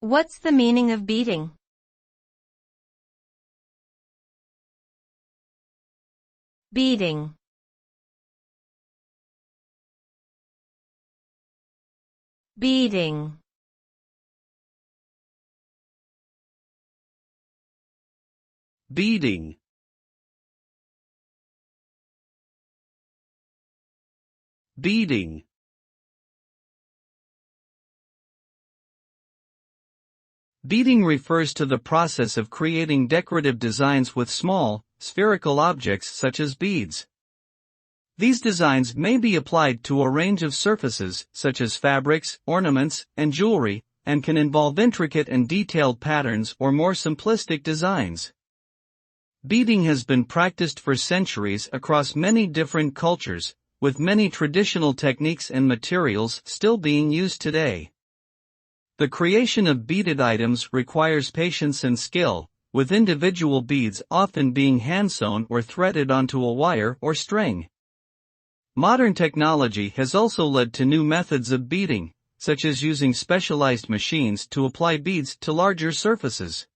What's the meaning of beading? Beading. Beading. Beading. Beading. Beading refers to the process of creating decorative designs with small, spherical objects such as beads. These designs may be applied to a range of surfaces, such as fabrics, ornaments, and jewelry, and can involve intricate and detailed patterns or more simplistic designs. Beading has been practiced for centuries across many different cultures, with many traditional techniques and materials still being used today. The creation of beaded items requires patience and skill, with individual beads often being hand-sewn or threaded onto a wire or string. Modern technology has also led to new methods of beading, such as using specialized machines to apply beads to larger surfaces.